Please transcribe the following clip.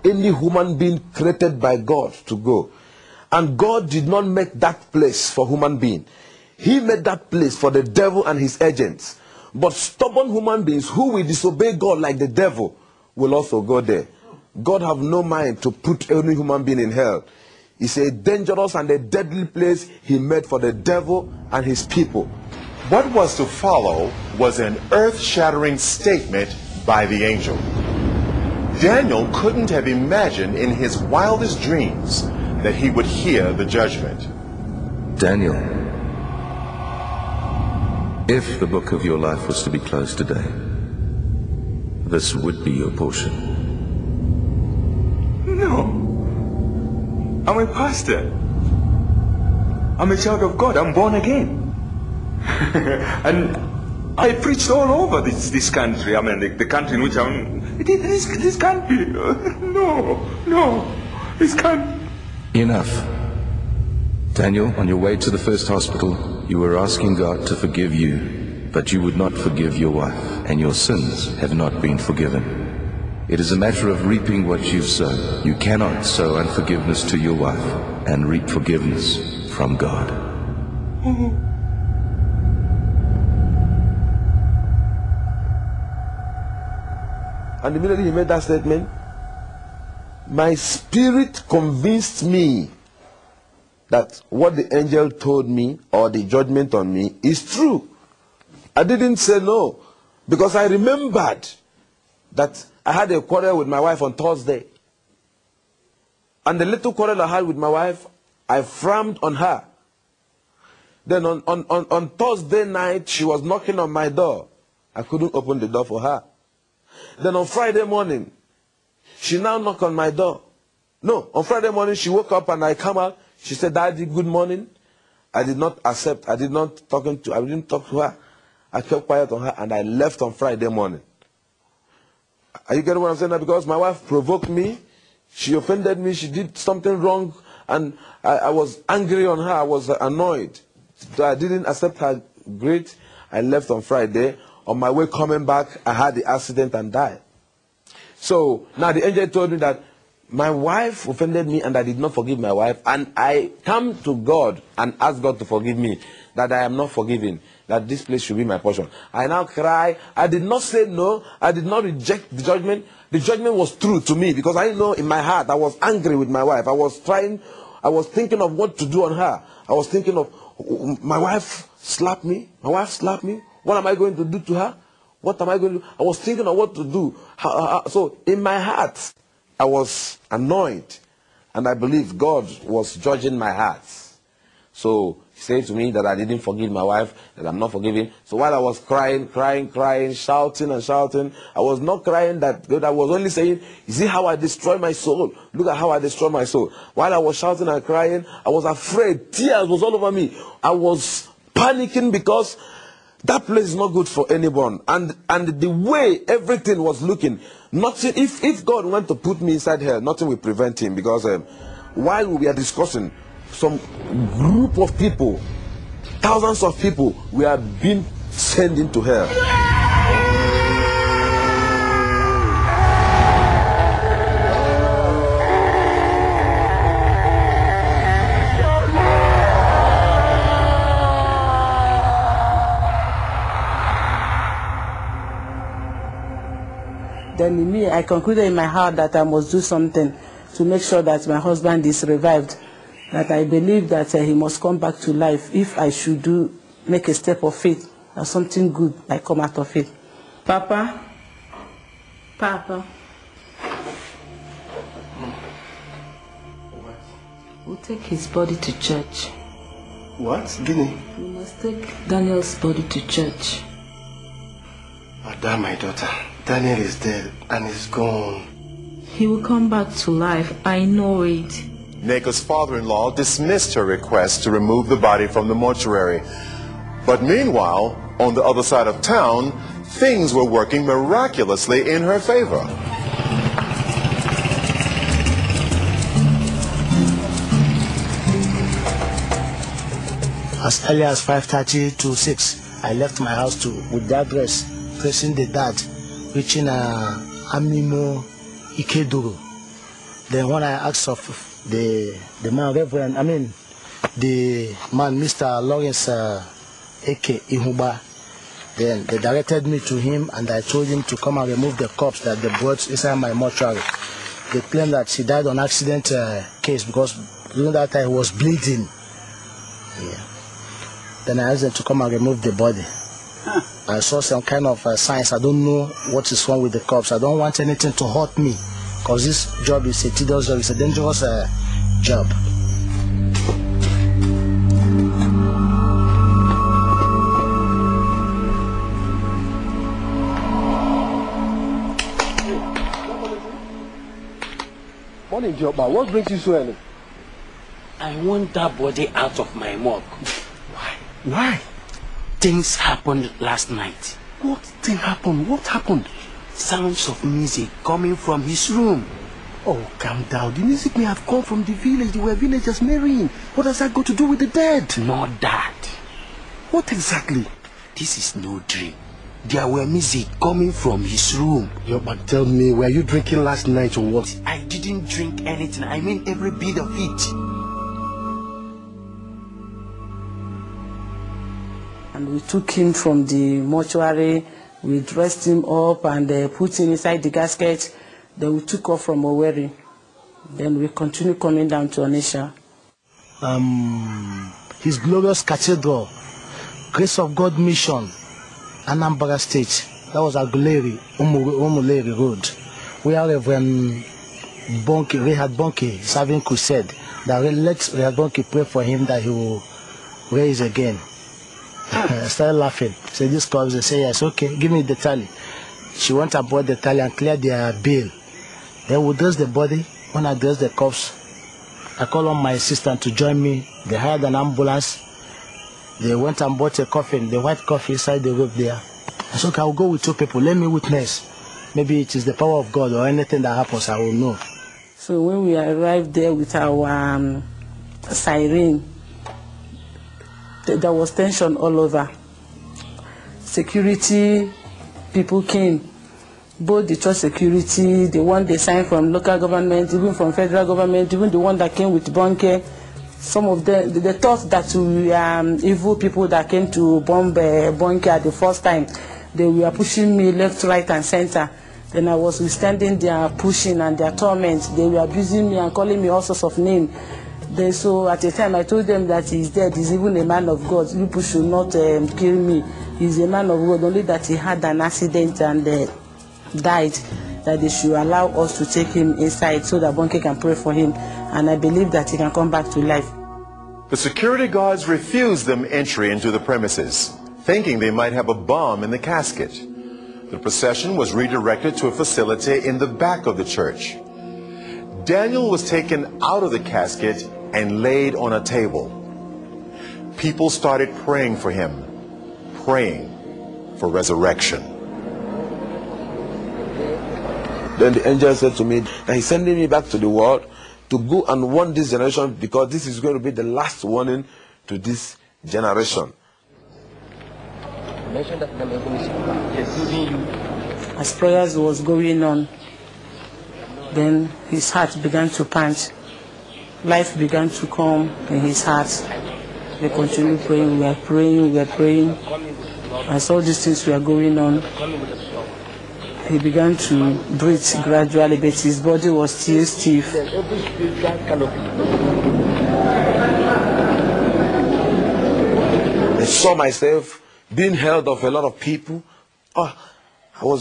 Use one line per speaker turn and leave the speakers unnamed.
any human being created by God to go. And God did not make that place for human being. He made that place for the devil and his agents. But stubborn human beings who will disobey God like the devil will also go there. God have no mind to put any human being in hell. It's a dangerous and a deadly place he made for the devil and his people.
What was to follow was an earth-shattering statement by the angel. Daniel couldn't have imagined in his wildest dreams that he would hear the judgment.
Daniel, if the book of your life was to be closed today, this would be your portion.
No. I'm a pastor. I'm a child of God. I'm born again. And I preached all over this country. I mean, the country in which I'm... This country. No. This country.
Enough. Daniel, on your way to the first hospital, you were asking God to forgive you, but you would not forgive your wife, and your sins have not been forgiven. It is a matter of reaping what you've sown. You cannot sow unforgiveness to your wife and reap forgiveness from God.
And immediately he made that statement, my spirit convinced me that what the angel told me or the judgment on me is true. I didn't say no, because I remembered that I had a quarrel with my wife on Thursday. And the little quarrel I had with my wife, I frowned on her. Then on Thursday night, she was knocking on my door. I couldn't open the door for her. Then on Friday morning, she now knocked on my door. No, on Friday morning, she woke up and I come out. She said, Daddy, good morning. I did not accept. I didn't talk to her. I kept quiet on her and I left on Friday morning. Are you getting what I'm saying now? Because my wife provoked me. She offended me. She did something wrong. And I was angry on her. I was annoyed. So I didn't accept her great. I left on Friday. On my way coming back, I had the accident and died. So now the angel told me that my wife offended me and I did not forgive my wife. And I come to God and ask God to forgive me. That I am not forgiven. That this place should be my portion. I now cry. I did not say no. I did not reject the judgment. The judgment was true to me because I know in my heart I was angry with my wife. I was thinking of what to do on her. I was thinking of, my wife slapped me. My wife slapped me. What am I going to do to her? What am I going to do? I was thinking of what to do. So in my heart, I was annoyed. And I believe God was judging my heart. So he said to me that I didn't forgive my wife, that I'm not forgiving. So while I was crying, shouting and shouting, I was not crying that God. I was only saying, you see how I destroy my soul? Look at how I destroy my soul. While I was shouting and crying, I was afraid. Tears was all over me. I was panicking because that place is not good for anyone. And the way everything was looking, nothing. If God went to put me inside hell, nothing will prevent him. Because while we are discussing, some group of people, thousands of people, we are being sent into hell.
Then in me, I concluded in my heart that I must do something to make sure that my husband is revived. That I believe that he must come back to life if I should make a step of faith, that something good might come out of it. Papa, we'll take his body to church.
What? Guinea?
We must take Daniel's body to church.
Madam, my daughter, Daniel is dead and is gone.
He will come back to life, I know it.
Naka's father-in-law dismissed her request to remove the body from the mortuary. But meanwhile, on the other side of town, things were working miraculously in her favor.
As early as 5:30 to 6, I left my house with that dress, facing the dad, reaching Amimo Ikeduru. Then when I asked of the man, Reverend, the man, Mr. Lawrence A.K. Ihuba, then they directed me to him, and I told him to come and remove the corpse that they brought inside my mortuary. They claimed that he died on accident case because during that time he was bleeding. Yeah. Then I asked them to come and remove the body. I saw some kind of signs. I don't know what is wrong with the corpse. I don't want anything to hurt me, because this job is a tedious job. It's a dangerous job.
Morning, Joba. What brings you so early?
I want that body out of my morgue.
Why? Why?
Things happened last night.
What thing happened? What happened?
Sounds of music coming from his room.
Oh, calm down. The music may have come from the village. They were villagers marrying. What does that got to do with the dead?
Not that.
What exactly?
This is no dream. There were music coming from his room.
Yo, but tell me, were you drinking last night or what?
I didn't drink anything. I mean every bit of it.
And we took him from the mortuary. We dressed him up and put him inside the casket. Then we took off from Owerri. Then we continued coming down to Onitsha.
His glorious cathedral, Grace of God Mission, Anambra State. That was Aguleri, Umuleri Road, where Reverend Richard Dawkins serving crusade. That let Richard Dawkins pray for him that he will raise again. I started laughing. So this comes, they say, yes, okay, give me the tally. She went and bought the tally and cleared their bill. Then we dress the body. When I dress the corpse, I call on my assistant to join me. They hired an ambulance. They went and bought a coffin, the white coffin inside the roof there. I said, okay, I'll go with 2 people. Let me witness. Maybe it is the power of God or anything that happens, I will know.
So when we arrived there with our siren, there was tension all over. Security people came, both the church security, the one they signed from local government, even from federal government, even the one that came with bunker. Some of them, they thought that we were evil people that came to bomb bunker the first time. They were pushing me left, right, and center. Then I was withstanding their pushing and their torment. They were abusing me and calling me all sorts of names. So at the time I told them that he's dead, he's even a man of God. People should not kill me. He's a man of God, only that he had an accident and died. That they should allow us to take him inside so that Bonke can pray for him. And I believe that he can come back to life.
The security guards refused them entry into the premises, thinking they might have a bomb in the casket. The procession was redirected to a facility in the back of the church. Daniel was taken out of the casket and laid on a table. People started praying for him, praying for resurrection.
Then the angel said to me that he's sending me back to the world to go and warn this generation, because this is going to be the last warning to this generation.
As prayers was going on, then his heart began to pant. Life began to come in his heart. We continued praying, we were praying, we were praying. As all these things were going on, he began to breathe gradually, but his body was still stiff.
I saw myself being held of a lot of people. I was